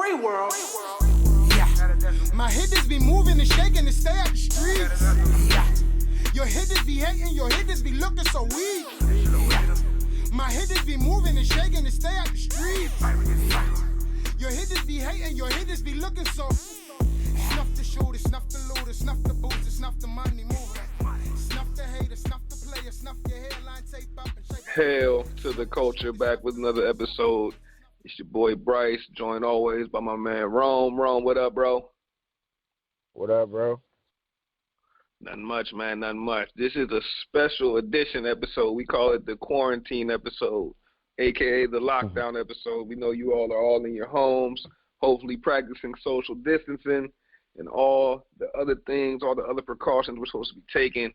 free world. Yeah. My hitters be moving and shaking to stay out the streets. Yeah. Your hitters be hating, your hitters be looking so weak. Yeah. My hitters be moving and shaking to stay out the streets. Yeah. Your hitters be hating, your hitters be looking so. Snuff the shooter, snuff the looter, snuff the booster, snuff the money mover. Snuff the hater, snuff the player, snuff your hairline, tape up and shape. Hail to the culture, back with another episode. It's your boy Bryce, joined always by my man Rome. Rome, what up, bro? What up, bro? Nothing much, man, nothing much. This is a special edition episode. We call it the quarantine episode, a.k.a. the lockdown episode. We know you all are all in your homes, hopefully practicing social distancing and all the other things, all the other precautions we're supposed to be taking.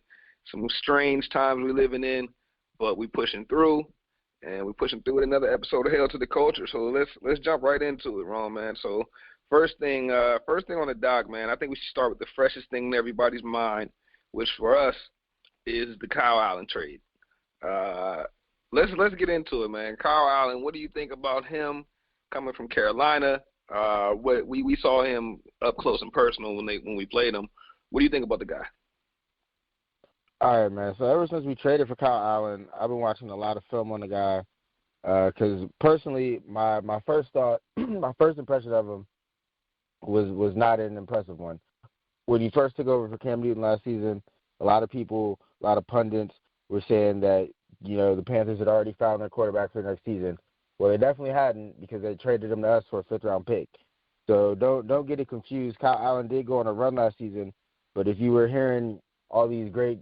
Some strange times we're living in, but we're pushing through, and we're pushing through with another episode of Hail to the Culture. So let's jump right into it, Ron, man. So first thing on the dock, man, I think we should start with the freshest thing in everybody's mind, which for us is the Kyle Allen trade. Let's get into it, man. Kyle Allen, what do you think about him coming from Carolina? We saw him up close and personal when we played him. What do you think about the guy? All right, man. So ever since we traded for Kyle Allen, I've been watching a lot of film on the guy. Because personally, my first thought, my first impression of him was not an impressive one. When he first took over for Cam Newton last season, a lot of people, a lot of pundits were saying that, you know, the Panthers had already found their quarterback for next season. Well, they definitely hadn't, because they traded him to us for a fifth-round pick. So don't get it confused. Kyle Allen did go on a run last season, but if you were hearing all these great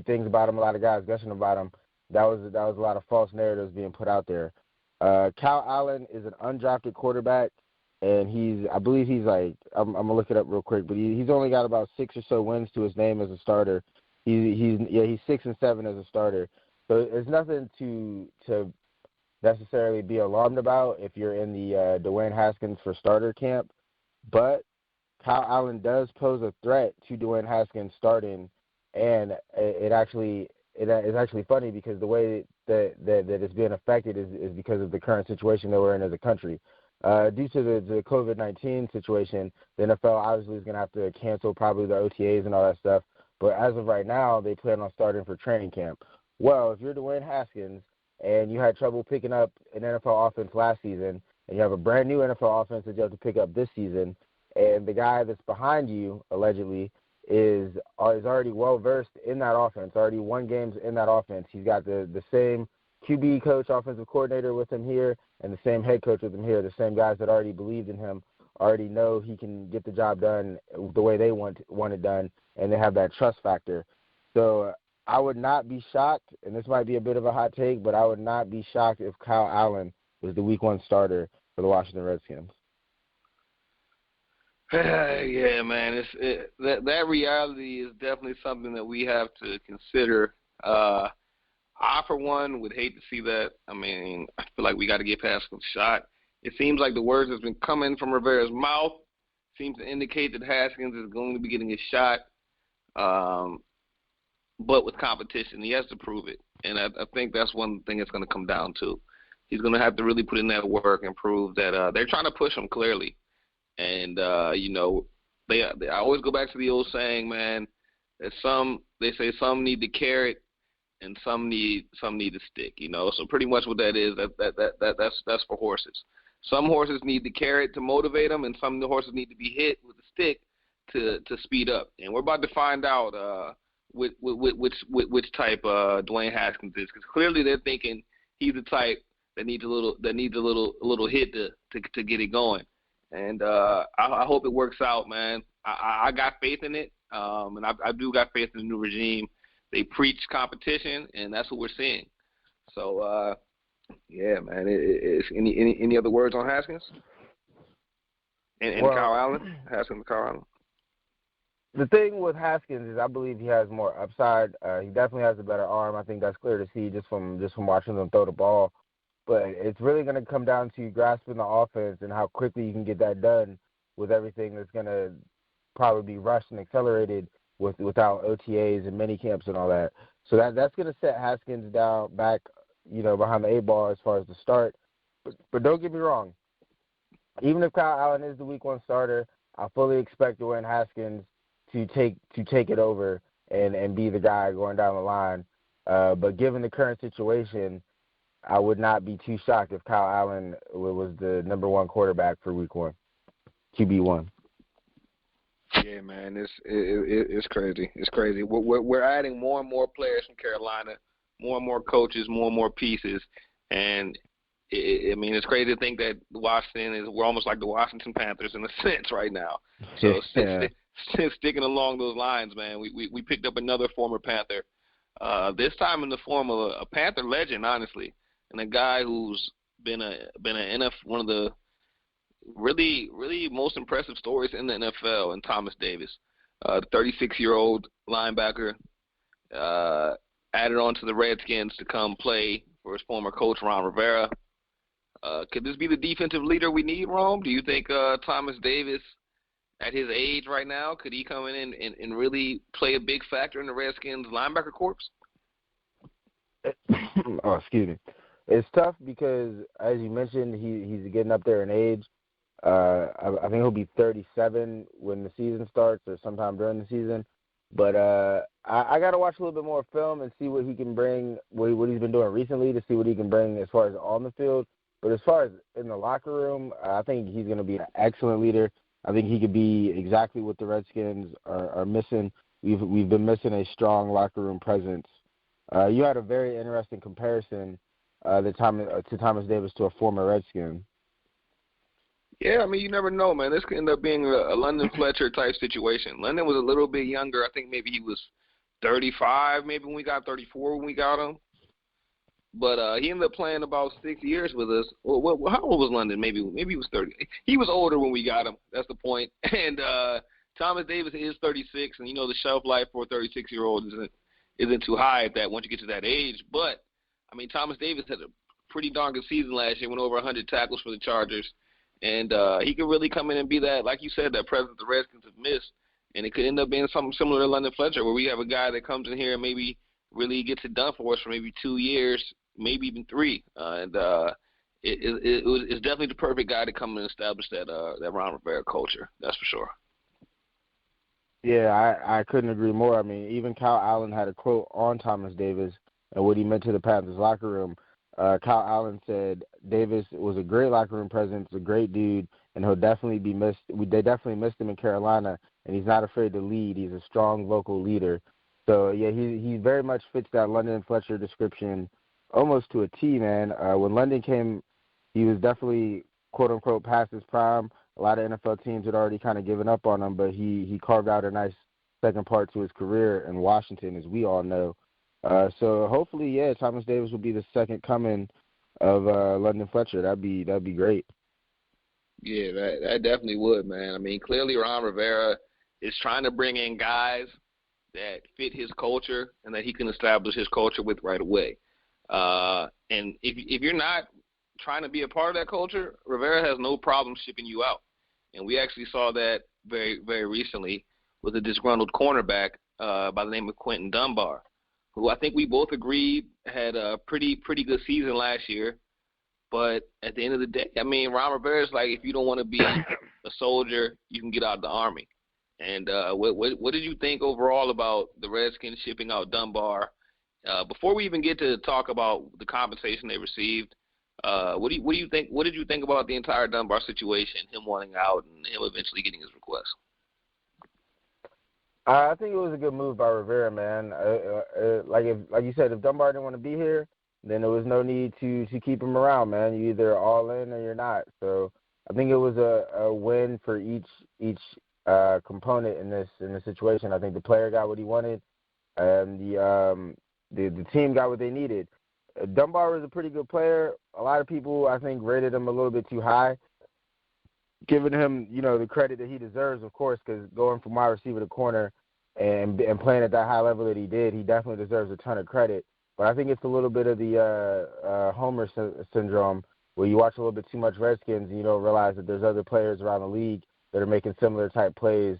things about him, a lot of guys gushing about him, that was a lot of false narratives being put out there. Kyle Allen is an undrafted quarterback, and I believe he's like, I'm gonna look it up real quick, but he's only got about 6 or so wins to his name as a starter. He's 6-7 as a starter. So it's nothing to necessarily be alarmed about if you're in the Dwayne Haskins for starter camp. But Kyle Allen does pose a threat to Dwayne Haskins starting, and it's actually funny because the way that it's being affected is because of the current situation that we're in as a country. Due to the COVID-19 situation, the NFL obviously is going to have to cancel probably the OTAs and all that stuff. But as of right now, they plan on starting for training camp. Well, if you're Dwayne Haskins and you had trouble picking up an NFL offense last season, and you have a brand new NFL offense that you have to pick up this season, and the guy that's behind you, allegedly, is already well-versed in that offense, already won games in that offense. He's got the same QB coach, offensive coordinator with him here, and the same head coach with him here. The same guys that already believed in him already know he can get the job done the way they want it done, and they have that trust factor. So I would not be shocked, and this might be a bit of a hot take, but I would not be shocked if Kyle Allen was the Week 1 starter for the Washington Redskins. Yeah, man. That reality is definitely something that we have to consider. I, for one, would hate to see that. I mean, I feel like we got to get past the shot. It seems like the words that's been coming from Rivera's mouth seems to indicate that Haskins is going to be getting his shot, but with competition. He has to prove it, and I think that's one thing it's going to come down to. He's going to have to really put in that work and prove that they're trying to push him clearly. And, you know, I always go back to the old saying, man, that they say some need the carrot and some need the stick, you know. So pretty much what that is, that's for horses. Some horses need the carrot to motivate them, and some of the horses need to be hit with the stick to speed up. And we're about to find out which type Dwayne Haskins is, because clearly they're thinking he's the type that needs a little hit to get it going. And I hope it works out, man. I got faith in it, and I do got faith in the new regime. They preach competition, and that's what we're seeing. So, yeah, man. Any other words on Haskins and Kyle Allen? Haskins and Kyle Allen. The thing with Haskins is I believe he has more upside. He definitely has a better arm. I think that's clear to see just from watching them throw the ball. But it's really going to come down to grasping the offense and how quickly you can get that done with everything that's going to probably be rushed and accelerated without OTAs and mini camps and all that. So that's going to set Haskins down back, you know, behind the 8 ball as far as the start. But don't get me wrong. even if Kyle Allen is the Week 1 starter, I fully expect Dwayne Haskins to take it over and be the guy going down the line. But given the current situation, I would not be too shocked if Kyle Allen was the number 1 quarterback for Week 1, QB1. Yeah, man, it's crazy. It's crazy. We're adding more and more players from Carolina, more and more coaches, more and more pieces, and it's crazy to think that we're almost like the Washington Panthers in a sense right now. So sticking along those lines, man, we picked up another former Panther, this time in the form of a Panther legend, honestly, and a guy who's been one of the really, really most impressive stories in the NFL, and Thomas Davis, the 36-year-old linebacker, added on to the Redskins to come play for his former coach, Ron Rivera. Could this be the defensive leader we need, Rome? Do you think Thomas Davis, at his age right now, could he come in and really play a big factor in the Redskins linebacker corps? Oh, excuse me. It's tough because, as you mentioned, he's getting up there in age. I think he'll be 37 when the season starts or sometime during the season. But I got to watch a little bit more film and see what he can bring, what he's been doing recently, to see what he can bring as far as on the field. But as far as in the locker room, I think he's going to be an excellent leader. I think he could be exactly what the Redskins are missing. We've been missing a strong locker room presence. You had a very interesting comparison to Thomas Davis to a former Redskin. Yeah, you never know, man. This could end up being a London Fletcher type situation. London was a little bit younger. I think maybe he was 35, maybe when we got 34 when we got him. But he ended up playing about 6 years with us. Well, how old was London? Maybe he was 30. He was older when we got him. That's the point. And Thomas Davis is 36, and the shelf life for a 36-year-old isn't too high at that once you get to that age. But Thomas Davis had a pretty darn good season last year. Went over 100 tackles for the Chargers. And he could really come in and be that, like you said, that presence the Redskins have missed. And it could end up being something similar to London Fletcher, where we have a guy that comes in here and maybe really gets it done for us for maybe 2 years, maybe even 3. It's definitely the perfect guy to come and establish that Ron Rivera culture. That's for sure. Yeah, I couldn't agree more. Even Kyle Allen had a quote on Thomas Davis and what he meant to the Panthers locker room. Kyle Allen said Davis was a great locker room presence, a great dude, and he'll definitely be missed. They definitely missed him in Carolina, and he's not afraid to lead. He's a strong vocal leader. So, yeah, he very much fits that London Fletcher description almost to a T, man. When London came, he was definitely, quote-unquote, past his prime. A lot of NFL teams had already kind of given up on him, but he carved out a nice second part to his career in Washington, as we all know. So hopefully, yeah, Thomas Davis will be the second coming of London Fletcher. That'd be great. Yeah, that definitely would, man. Clearly Ron Rivera is trying to bring in guys that fit his culture and that he can establish his culture with right away. And if you're not trying to be a part of that culture, Rivera has no problem shipping you out. And we actually saw that very, very recently with a disgruntled cornerback by the name of Quentin Dunbar, who I think we both agreed had a pretty good season last year. But at the end of the day, Ron Rivera's like, if you don't want to be a soldier, you can get out of the Army. And what did you think overall about the Redskins shipping out Dunbar? Before we even get to talk about the compensation they received, what do you think? What did you think about the entire Dunbar situation, him wanting out and him eventually getting his request? I think it was a good move by Rivera, man. Like you said, if Dunbar didn't want to be here, then there was no need to keep him around, man. You either all in or you're not. So I think it was a win for each component in this situation. I think the player got what he wanted, and the team got what they needed. Dunbar was a pretty good player. A lot of people, I think, rated him a little bit too high, giving him, the credit that he deserves, of course, because going from wide receiver to corner and playing at that high level that he did, he definitely deserves a ton of credit. But I think it's a little bit of the Homer syndrome, where you watch a little bit too much Redskins and you don't realize that there's other players around the league that are making similar type plays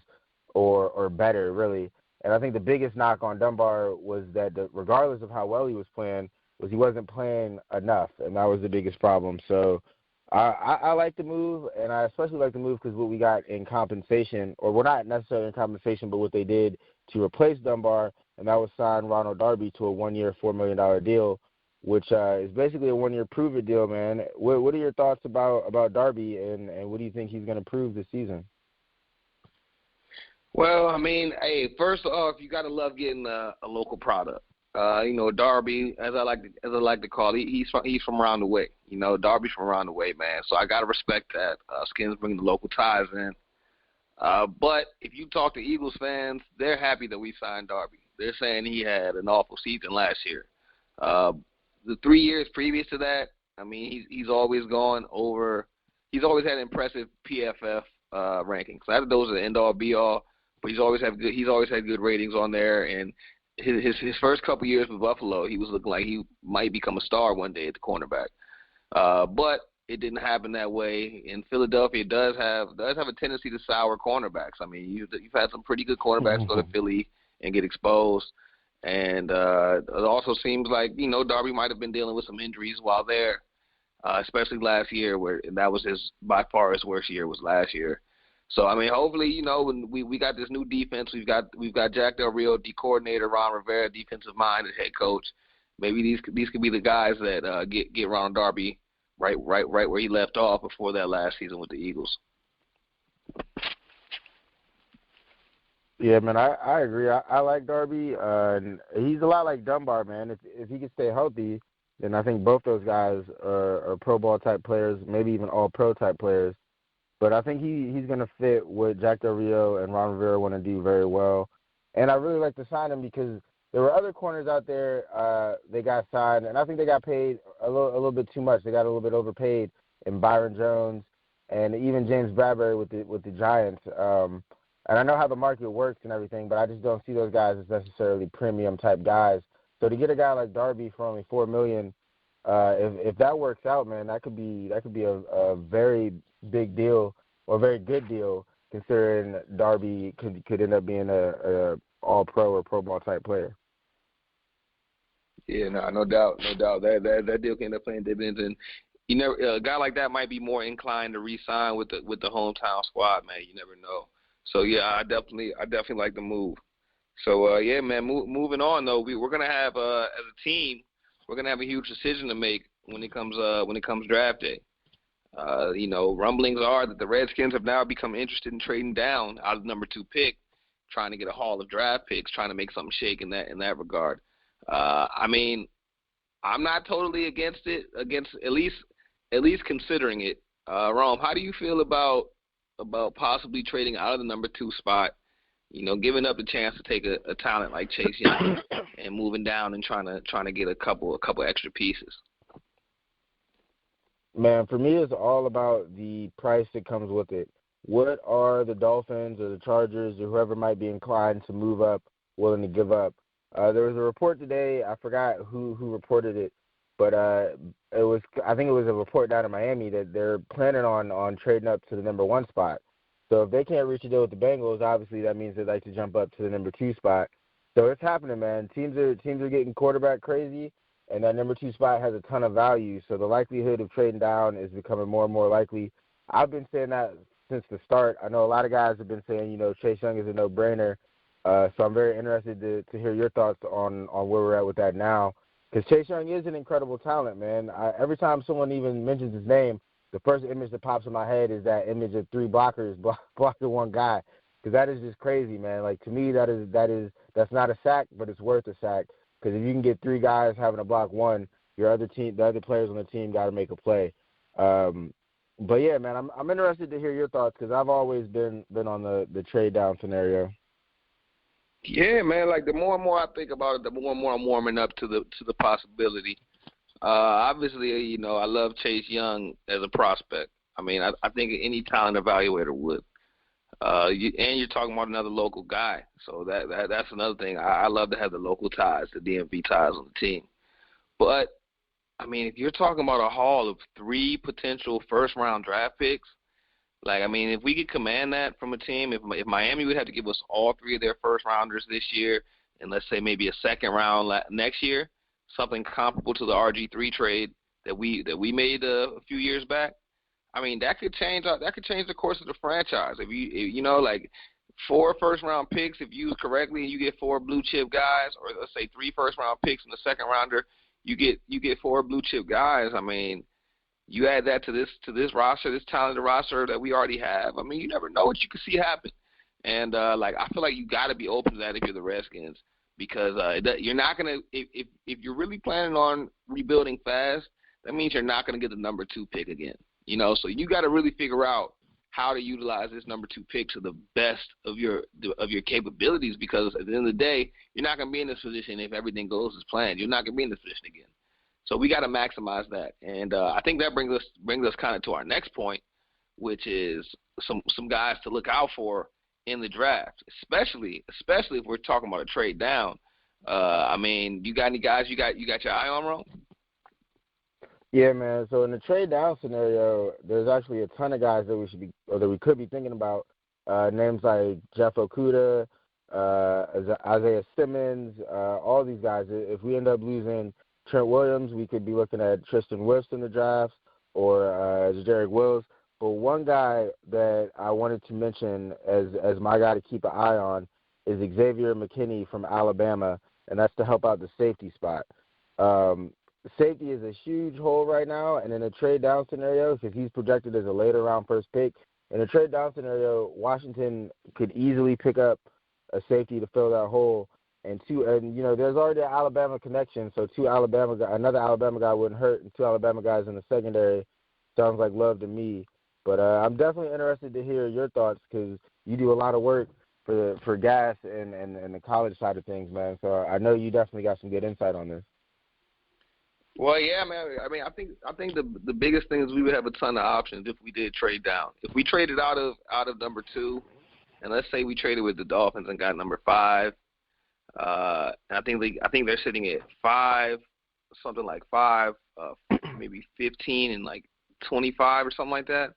or better, really. And I think the biggest knock on Dunbar was that regardless of how well he was playing, was he wasn't playing enough, and that was the biggest problem. So I like the move, and I especially like the move because what we got in compensation, or we're not necessarily in compensation, but what they did to replace Dunbar, and that was sign Ronald Darby to a 1-year, $4 million deal, which is basically a 1-year prove-it deal, man. What are your thoughts about Darby, and what do you think he's going to prove this season? Well, I mean, hey, first off, you got to love getting a local product. Darby, as I like to call it, he's from around the way. Darby's from around the way, man. So I gotta respect that. Skins bringing the local ties in. But if you talk to Eagles fans, they're happy that we signed Darby. They're saying he had an awful season last year. The 3 years previous to that, I mean, he's always gone over. He's always had impressive PFF rankings. Those are the end all be all. But he's always had good ratings on there. And his first couple years with Buffalo, he was looking like he might become a star one day at the cornerback. But it didn't happen that way. In Philadelphia, it does have a tendency to sour cornerbacks. I mean, you've had some pretty good cornerbacks go to Philly and get exposed. And it also seems like, Darby might have been dealing with some injuries while there, especially last year, where that was by far his worst year was last year. So, I mean, hopefully, when we got this new defense, we've got Jack Del Rio, D coordinator, Ron Rivera, defensive mind, and head coach. Maybe these could be the guys that get Ronald Darby right where he left off before that last season with the Eagles. Yeah, man, I agree. I like Darby. And he's a lot like Dunbar, man. If he can stay healthy, then I think both those guys are Pro Bowl type players, maybe even all Pro type players. But I think he's going to fit what Jack Del Rio and Ron Rivera want to do very well. And I really like to sign him because there were other corners out there they got signed, and I think they got paid a little bit too much. They got a little bit overpaid in Byron Jones and even James Bradbury with the Giants. And I know how the market works and everything, but I just don't see those guys as necessarily premium type guys. So to get a guy like Darby for only $4 million, if that works out, man, that could be a very big deal or a very good deal, considering Darby could end up being a all-pro or Pro Bowl type player. Yeah, no doubt. That deal can end up paying dividends, and a guy like that might be more inclined to re-sign with the hometown squad, man. You never know. So yeah, I definitely like the move. So yeah, man. Moving on though, we're gonna have as a team, we're gonna have a huge decision to make when it comes draft day. Rumblings are that the Redskins have now become interested in trading down out of the number 2 pick, trying to get a haul of draft picks, trying to make something shake in that regard. I mean, I'm not totally against it, at least considering it. Rome, how do you feel about possibly trading out of the number 2 spot, giving up the chance to take a talent like Chase Young and moving down and trying to get a couple extra pieces? Man, for me, it's all about the price that comes with it. What are the Dolphins or the Chargers or whoever might be inclined to move up willing to give up? There was a report today. I forgot who reported it, but I think it was a report down in Miami that they're planning on trading up to the number 1 spot. So if they can't reach a deal with the Bengals, obviously that means they'd like to jump up to the number 2 spot. So it's happening, man. Teams are getting quarterback crazy, and that number 2 spot has a ton of value. So the likelihood of trading down is becoming more and more likely. I've been saying that since the start. I know a lot of guys have been saying, Chase Young is a no-brainer. So I'm very interested to hear your thoughts on where we're at with that now. Because Chase Young is an incredible talent, man. Every time someone even mentions his name, the first image that pops in my head is that image of 3 blockers blocking 1 guy. Because that is just crazy, man. Like, to me, that's not a sack, but it's worth a sack. Because if you can get 3 guys having to block 1, the other players on the team got to make a play. But yeah, man, I'm interested to hear your thoughts because I've always been on the trade down scenario. Yeah, man. Like the more and more I think about it, the more and more I'm warming up to the possibility. Obviously, I love Chase Young as a prospect. I mean, I think any talent evaluator would. And you're talking about another local guy, so that's another thing. I love to have the local ties, the DMV ties on the team. But I mean, if you're talking about a haul of 3 potential first-round draft picks, if we could command that from a team, if Miami would have to give us all 3 of their first-rounders this year, and let's say maybe a second round next year, something comparable to the RG3 trade that we made a few years back, I mean, that could change the course of the franchise. If you know, like 4 first-round picks, if used correctly, and you get 4 blue-chip guys, or let's say 3 first-round picks in the second rounder, you get 4 blue-chip guys. I mean, you add that to this roster, this talented roster that we already have. I mean, you never know what you could see happen. And like, I feel like you got to be open to that if you're the Redskins, because you're not gonna if you're really planning on rebuilding fast, that means you're not gonna get the number 2 pick again. You know, so you got to really figure out how to utilize this number 2 pick to the best of your capabilities, because at the end of the day, you're not going to be in this position if everything goes as planned. You're not going to be in this position again. So we got to maximize that. And I think that brings us kind of to our next point, which is some guys to look out for in the draft, especially if we're talking about a trade down. I mean, you got any guys you got your eye on, Rome? Yeah, man. So in the trade down scenario, there's actually a ton of guys that we could be thinking about. Names like Jeff Okudah, Isaiah Simmons, all these guys. If we end up losing Trent Williams, we could be looking at Tristan Wirfs in the draft, or Jarek Wills. But one guy that I wanted to mention as my guy to keep an eye on is Xavier McKinney from Alabama, and that's to help out the safety spot. Safety is a huge hole right now, and in a trade-down scenario, because he's projected as a later-round first pick, in a trade-down scenario, Washington could easily pick up a safety to fill that hole. And you know, there's already an Alabama connection, so another Alabama guy wouldn't hurt, and 2 Alabama guys in the secondary sounds like love to me. But I'm definitely interested to hear your thoughts, because you do a lot of work for gas and the college side of things, man. So I know you definitely got some good insight on this. Well, yeah, man. I mean, I think the biggest thing is we would have a ton of options if we did trade down. If we traded out of number 2, and let's say we traded with the Dolphins and got number 5, and I think they're sitting at 5, something like 5, maybe 15 and like 25 or something like that.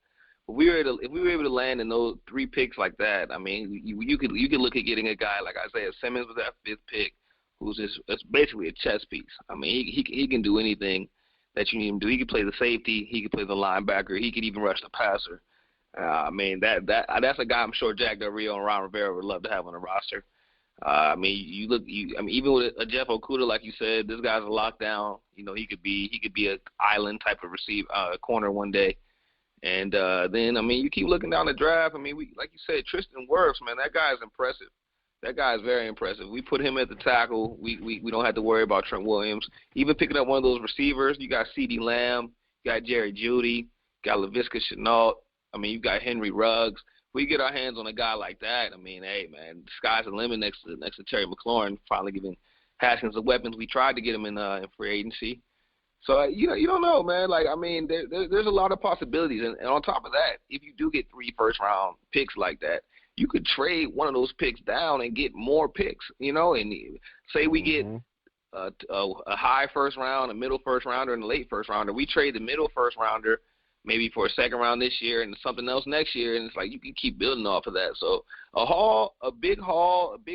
If we were able to land in those 3 picks like that, I mean, you could look at getting a guy like Isaiah Simmons with that 5th pick, who's it's basically a chess piece. I mean, he can do anything that you need him to do. He can play the safety. He can play the linebacker. He could even rush the passer. I mean, that's a guy I'm sure Jack Del Rio and Ron Rivera would love to have on the roster. I mean, even with a Jeff Okudah, like you said, this guy's a lockdown. You know, he could be an island type of corner one day. And then, I mean, you keep looking down the draft. I mean, like you said, Tristan Wirfs, man, that guy is impressive. That guy is very impressive. We put him at the tackle. We don't have to worry about Trent Williams. Even picking up one of those receivers, you got CeeDee Lamb, you got Jerry Jeudy, got Laviska Shenault. I mean, you got Henry Ruggs. If we get our hands on a guy like that, I mean, hey, man, the sky's the limit next to Terry McLaurin, finally giving Haskins the weapons. We tried to get him in free agency. So, you don't know, man. Like, I mean, there's a lot of possibilities. And on top of that, if you do get 3 first-round picks like that, you could trade one of those picks down and get more picks, you know, and say we get a high first round, a middle first rounder, and a late first rounder. We trade the middle first rounder maybe for a second round this year and something else next year, and it's like you can keep building off of that. So a big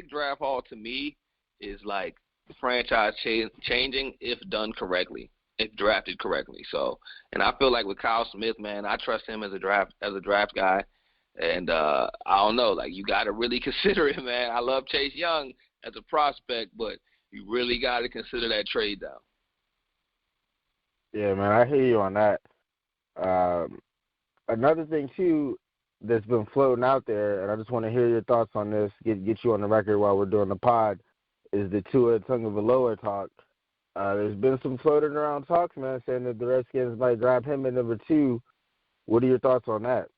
draft haul to me is like franchise changing if done correctly, if drafted correctly. So, and I feel like with Kyle Smith, man, I trust him as a draft guy. And I don't know, like, you got to really consider it, man. I love Chase Young as a prospect, but you really got to consider that trade down. Yeah, man, I hear you on that. Another thing, too, that's been floating out there, and I just want to hear your thoughts on this, get you on the record while we're doing the pod, is the Tua Tagovailoa talk. There's been some floating around talks, man, saying that the Redskins might grab him at number 2. What are your thoughts on that?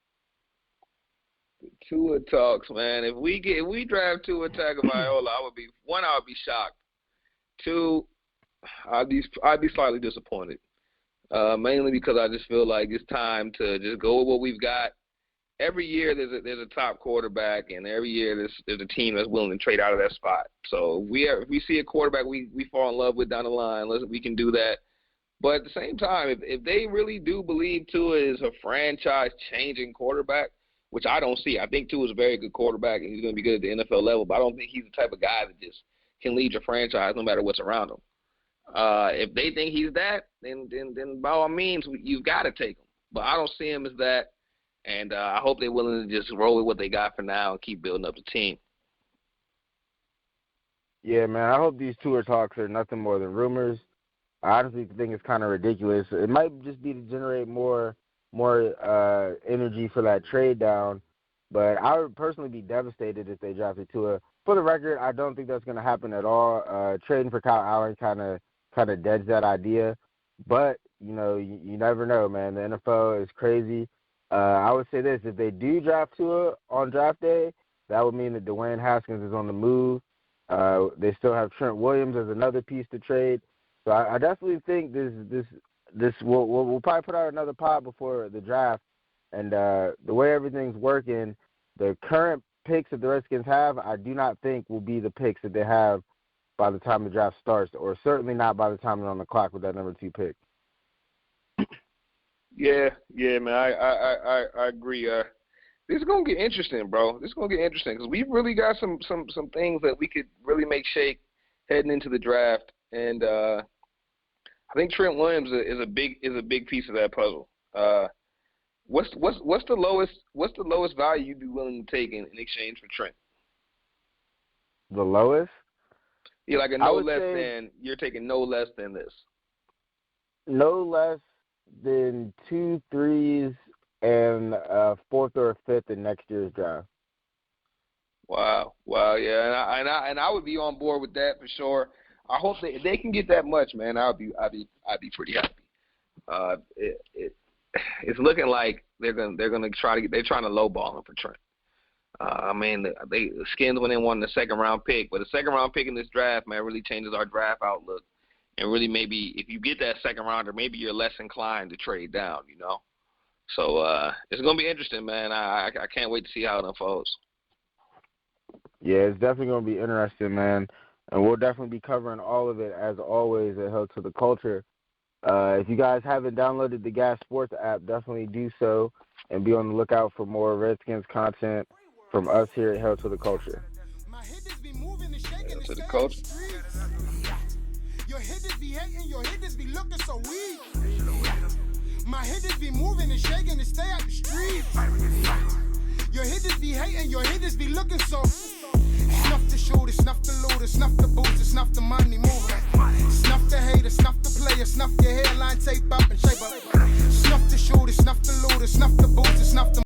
Tua talks, man. If we draft Tua Tagovailoa, I would be shocked. 2, I'd be slightly disappointed. Mainly because I just feel like it's time to just go with what we've got. Every year there's a top quarterback, and every year there's a team that's willing to trade out of that spot. So if we see a quarterback we fall in love with down the line, we can do that. But at the same time, if they really do believe Tua is a franchise-changing quarterback, which I don't see. I think Tua is a very good quarterback, and he's going to be good at the NFL level, but I don't think he's the type of guy that just can lead your franchise no matter what's around him. If they think he's that, then by all means, you've got to take him. but I don't see him as that. And I hope they're willing to just roll with what they got for now and keep building up the team. Yeah, man, I hope these tour talks are nothing more than rumors. I honestly think it's kind of ridiculous. It might just be to generate more energy for that trade down, but I would personally be devastated if they drafted Tua. For the record, I don't think that's going to happen at all. Trading for Kyle Allen kind of deads that idea, but you never know, man. The NFL is crazy. I would say this: if they do draft Tua on draft day, that would mean that Dwayne Haskins is on the move. They still have Trent Williams as another piece to trade. So I definitely think this we'll probably put out another pod before the draft. And the way everything's working, the current picks that the Redskins have, I do not think will be the picks that they have by the time the draft starts, or certainly not by the time they're on the clock with that number 2 pick. Yeah, man, I agree. This is gonna get interesting, bro. This is gonna get interesting because we've really got some things that we could really make shake heading into the draft, and I think Trent Williams is a big piece of that puzzle. What's the lowest value you'd be willing to take in exchange for Trent? The lowest? Yeah, like you're taking no less than this. No less than 2 3s and a 4th or a 5th in next year's draft. Wow, yeah, and I would be on board with that for sure. I hope if they can get that much, man, I'd be pretty happy. It's looking like they're trying to lowball him for Trent. I mean, the Skins went in, won the 2nd round pick, but the 2nd round pick in this draft, man, really changes our draft outlook. And really, maybe if you get that 2nd rounder, maybe you're less inclined to trade down, So it's gonna be interesting, man. I can't wait to see how it unfolds. Yeah, it's definitely gonna be interesting, man. And we'll definitely be covering all of it as always at Held to the Culture. If you guys haven't downloaded the Gas Sports app, definitely do so and be on the lookout for more Redskins content from us here at Held to the Culture. Held to the Culture. Your hitters be hating, your hitters be looking so weak. My hitters be moving and shaking to stay out the street. Your hitters be hating, your hitters be looking so. Snuff the shooter, snuff the looter, snuff the booster, snuff the money mover. Snuff the hater, snuff the player, snuff your hairline, tape up and shake.